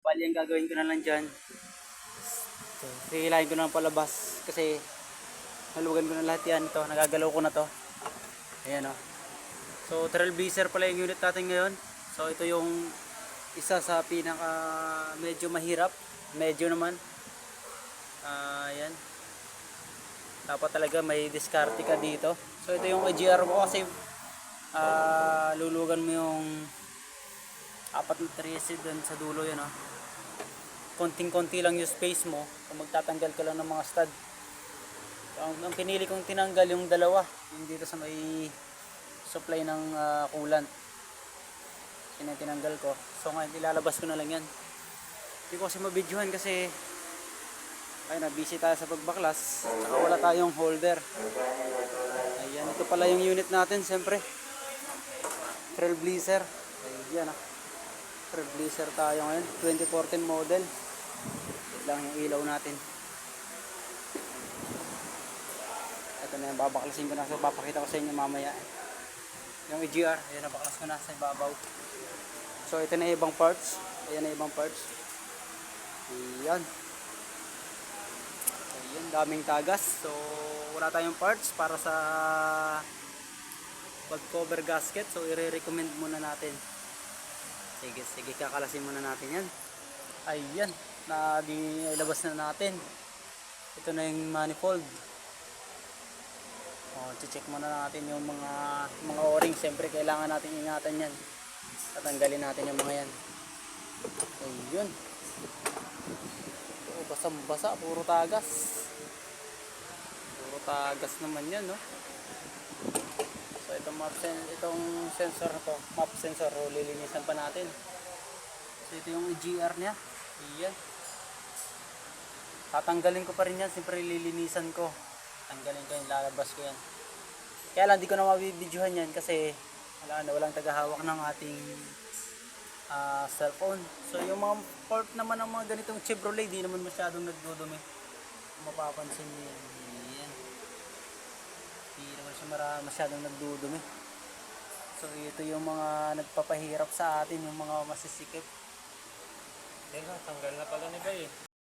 bali ang gagawin ko na lang dyan, so, hihilahin ko na lang palabas kasi nalugan ko na lahat yan. Ito, nagagalaw ko na to. Ayan o. So trailblazer pala yung unit natin ngayon. So ito yung isa sa pinaka medyo mahirap. Medyo naman. Ayan. Dapat talaga may diskarte ka dito. So ito yung AGR mo kasi lulugan mo yung apat na trese dun sa dulo yan o. Konting-konti lang yung space mo kung magtatanggal ka lang ng mga stud. So, ang pinili kong tinanggal yung dalawa. Yung dito sa may supply ng coolant. Yun ang tinanggal ko. So ngayon ilalabas ko na lang yan. Hindi ko kasi mabidyohan kasi ay busy tayo sa pagbaklas. Saka wala tayong holder. Ayan, ito pala yung unit natin siyempre. Trailblazer. Ayan Trailblazer tayo ngayon. 2014 model. Ito lang yung ilaw natin. Ito na yung babaklasin ko na. So papakita ko sa inyo mamaya. Yung EGR, ayan, nabaklas ko na sa ibabaw. So ito na ibang parts. Ayan na ibang parts. Ayan. Ayan, daming tagas. So wala tayong parts para sa bag cover gasket. So i-recommend muna natin. Sige, kakalasin muna natin yan. Ayan, ilabas na natin. Ito na yung manifold. Check muna natin yung mga o-ring. Siyempre kailangan natin ingatan yan. Tatanggalin natin yung mga yan. Ayun. Basang-basa, puro tagas. Puro tagas naman yan, no? So itong sensor na to, map sensor, lilinisan pa natin. So ito yung EGR niya. Ayan. Tatanggalin ko pa rin yan, siyempre lilinisan ko. Tanggalin ko yung lalabas ko yan. Kaya lang di ko na mabibidyohan yan kasi walang tagahawak ng ating cellphone. So yung mga part naman ng mga ganitong Chevrolet di naman masyadong nagdudumi. Kung mapapansin niyo yan. Di naman siya masyadong nagdudumi. So ito yung mga nagpapahirap sa atin, yung mga masisikip. Teka, tanggal na pala ni Bay.